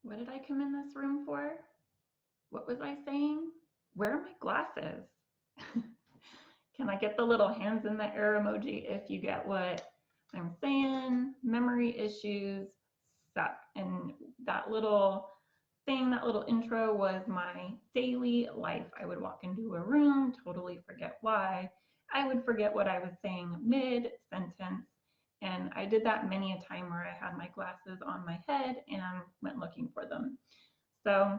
What did I come in this room for? What was I saying? Where are my glasses? Can I get the little hands in the air emoji if you get what I'm saying? Memory issues suck. And that little thing, that little intro was my daily life. I would walk into a room, totally forget why. I would forget what I was saying mid sentence. And I did that many a time where I had my glasses on my head and went looking for them. So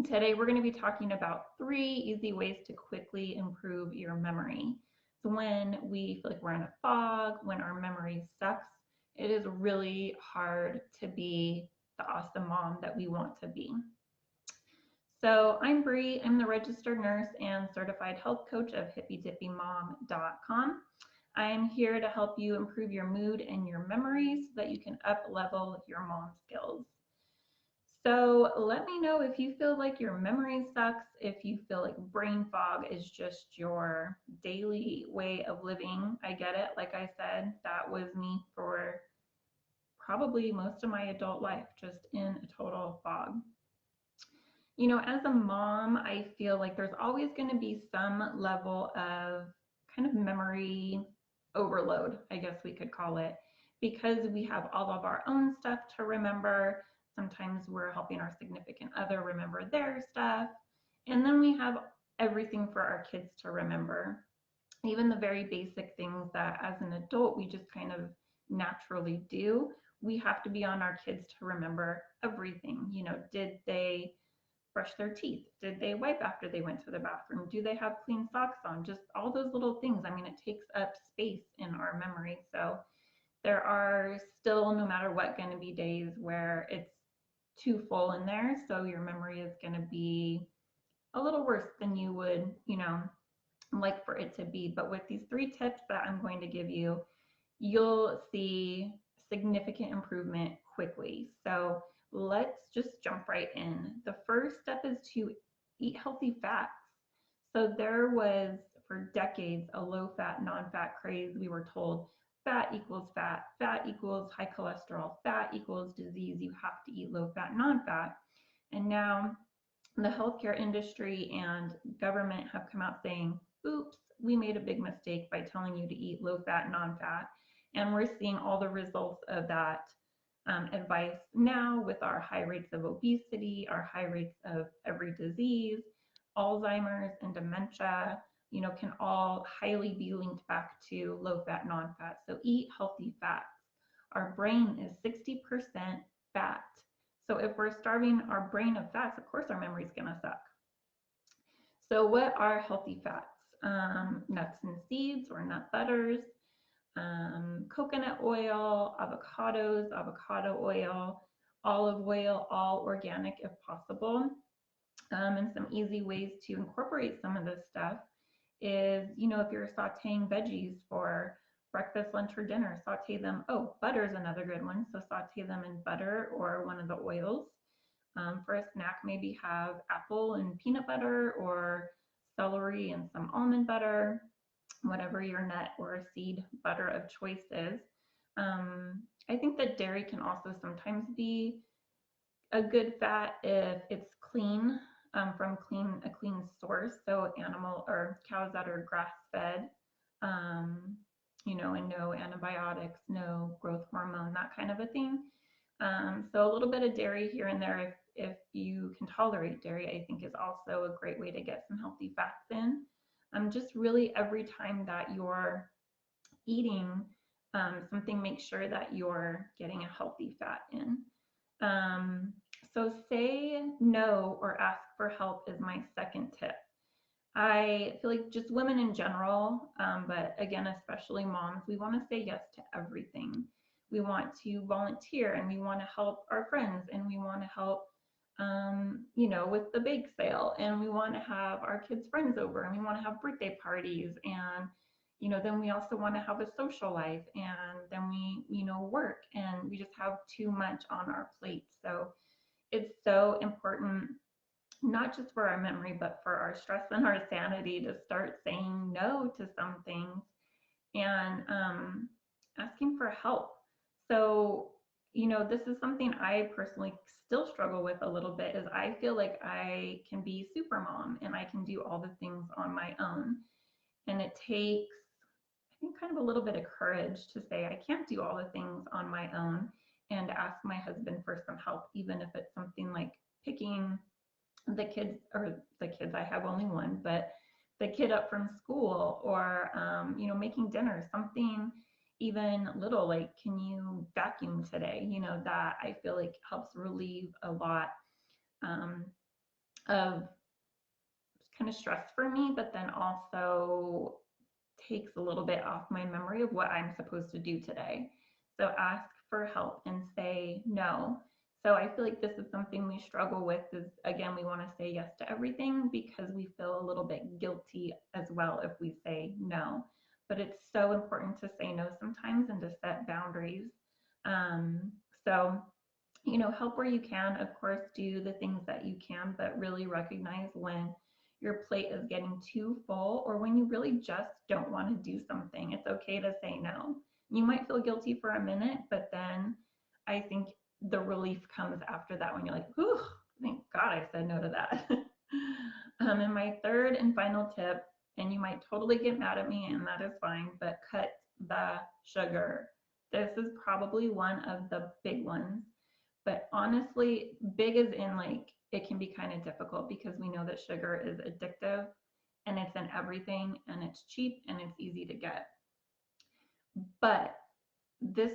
today we're going to be talking about 3 easy ways to quickly improve your memory. So when we feel like we're in a fog, when our memory sucks, it is really hard to be the awesome mom that we want to be. So I'm Bree. I'm the registered nurse and certified health coach of hippydippymom.com. I'm here to help you improve your mood and your memories so that you can up level your mom skills. So let me know if you feel like your memory sucks, if you feel like brain fog is just your daily way of living. I get it. Like I said, that was me for probably most of my adult life, just in a total fog. As a mom, I feel like there's always going to be some level of kind of memory overload, I guess we could call it, because we have all of our own stuff to remember. Sometimes we're helping our significant other remember their stuff. And then we have everything for our kids to remember, even the very basic things that as an adult we just kind of naturally do. We have to be on our kids to remember everything. Did they brush their teeth? Did they wipe after they went to the bathroom? Do they have clean socks on? Just all those little things. I mean, it takes up space in our memory. So there are still, no matter what, going to be days where it's too full in there. So your memory is going to be a little worse than you would, like for it to be. But with these 3 tips that I'm going to give you, you'll see significant improvement quickly. So let's just jump right in. The first step is to eat healthy fats. So there was for decades a low fat, non fat craze. We were told fat equals fat, fat equals high cholesterol, fat equals disease. You have to eat low fat, non fat. And now the healthcare industry and government have come out saying, oops, we made a big mistake by telling you to eat low fat, non fat. And we're seeing all the results of that advice now with our high rates of obesity, our high rates of every disease, Alzheimer's and dementia, can all highly be linked back to low fat, non fat. So eat healthy fats. Our brain is 60% fat. So if we're starving our brain of fats, of course our memory's gonna suck. So what are healthy fats? Nuts and seeds or nut butters, coconut oil, avocados, avocado oil, olive oil, all organic if possible. And some easy ways to incorporate some of this stuff is, if you're sauteing veggies for breakfast, lunch, or dinner, saute them. Oh, butter is another good one. So saute them in butter or one of the oils. For a snack, maybe have apple and peanut butter or celery and some almond butter, whatever your nut or seed butter of choice is. I think that dairy can also sometimes be a good fat if it's clean, from a clean source. So animal or cows that are grass fed, and no antibiotics, no growth hormone, that kind of a thing. So a little bit of dairy here and there, if you can tolerate dairy, I think is also a great way to get some healthy fats in. Just really every time that you're eating something, make sure that you're getting a healthy fat in. So say no or ask for help is my second tip. I feel like just women in general, but again, especially moms, we want to say yes to everything. We want to volunteer and we want to help our friends and we want to help, with the bake sale, and we want to have our kids' friends over and we want to have birthday parties, and then we also want to have a social life, and then we, work, and we just have too much on our plate. So it's so important, not just for our memory, but for our stress and our sanity, to start saying no to some things and asking for help. So this is something I personally still struggle with a little bit is I feel like I can be super mom and I can do all the things on my own. And it takes, I think, kind of a little bit of courage to say I can't do all the things on my own and ask my husband for some help, even if it's something like picking the kids, I have only one, but the kid up from school, or making dinner, something even little like, can you vacuum today? That I feel like helps relieve a lot um, of kind of stress for me, but then also takes a little bit off my memory of what I'm supposed to do today. So ask for help and say no. So I feel like this is something we struggle with is, again, we want to say yes to everything because we feel a little bit guilty as well if we say no. But it's so important to say no sometimes and to set boundaries. Um, so, help where you can. Of course, do the things that you can, but really recognize when your plate is getting too full or when you really just don't want to do something. It's okay to say no. You might feel guilty for a minute, but then I think the relief comes after that when you're like, whew, thank God I said no to that. And my third and final tip, and you might totally get mad at me, and that is fine, but cut the sugar. This is probably one of the big ones. But honestly, big is in like it can be kind of difficult because we know that sugar is addictive and it's in everything and it's cheap and it's easy to get. But this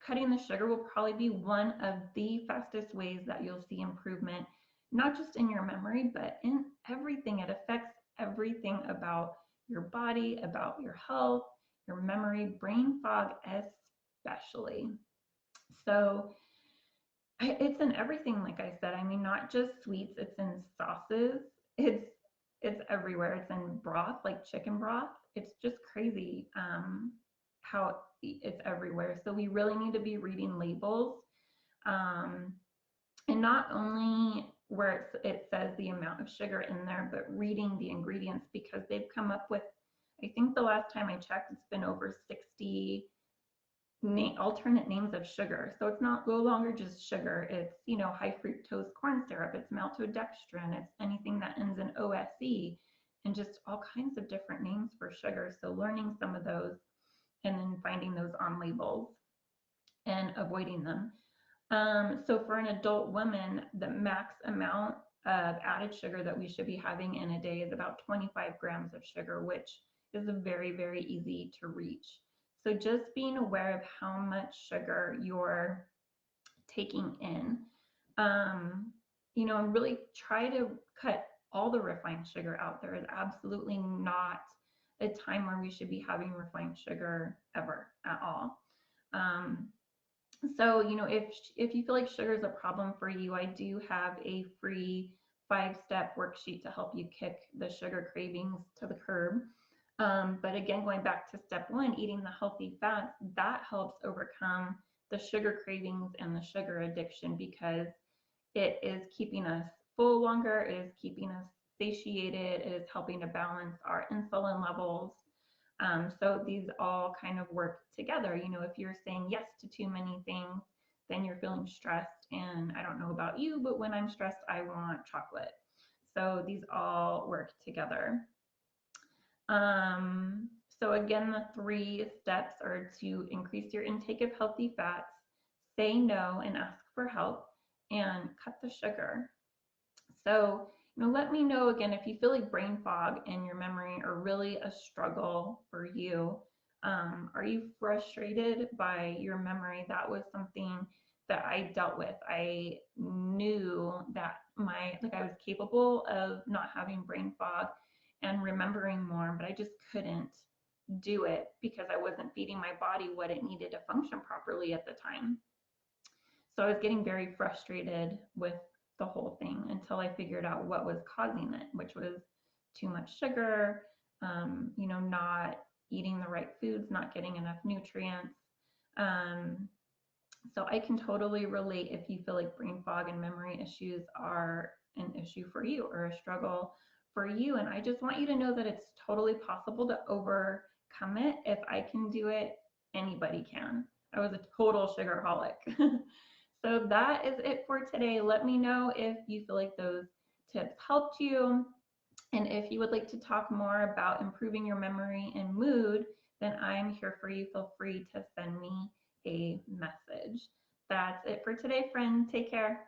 cutting the sugar will probably be one of the fastest ways that you'll see improvement, not just in your memory, but in everything. It affects everything about your body, about your health, your memory, brain fog, especially. So it's in everything, like I said. I mean, not just sweets, it's in sauces. It's it's everywhere. It's in broth, like chicken broth. It's just crazy how it's everywhere. So we really need to be reading labels, um, and not only where it says the amount of sugar in there, but reading the ingredients because they've come up with, I think the last time I checked, it's been over 60 alternate names of sugar. So it's not no longer just sugar. It's, high fructose corn syrup. It's maltodextrin. It's anything that ends in OSE and just all kinds of different names for sugar. So learning some of those and then finding those on labels and avoiding them. So for an adult woman, the max amount of added sugar that we should be having in a day is about 25 grams of sugar, which is very, very easy to reach. So just being aware of how much sugar you're taking in, and really try to cut all the refined sugar out. There is absolutely not a time where we should be having refined sugar ever at all. Um, so, if you feel like sugar is a problem for you, I do have a free 5-step worksheet to help you kick the sugar cravings to the curb. But again, going back to step one, eating the healthy fats, that helps overcome the sugar cravings and the sugar addiction because it is keeping us full longer, it is keeping us satiated, it is helping to balance our insulin levels. So these all kind of work together. If you're saying yes to too many things, then you're feeling stressed. And I don't know about you, but when I'm stressed, I want chocolate. So these all work together. So again, the 3 steps are to increase your intake of healthy fats, say no and ask for help, and cut the sugar. So, let me know again if you feel like brain fog and your memory are really a struggle for you. Are you frustrated by your memory? That was something that I dealt with. I knew that I was capable of not having brain fog and remembering more, but I just couldn't do it because I wasn't feeding my body what it needed to function properly at the time. So I was getting very frustrated with the whole thing until I figured out what was causing it, which was too much sugar, not eating the right foods, not getting enough nutrients. So I can totally relate if you feel like brain fog and memory issues are an issue for you or a struggle for you. And I just want you to know that it's totally possible to overcome it. If I can do it, anybody can. I was a total sugarholic. So that is it for today. Let me know if you feel like those tips helped you. And if you would like to talk more about improving your memory and mood, then I'm here for you. Feel free to send me a message. That's it for today, friend. Take care.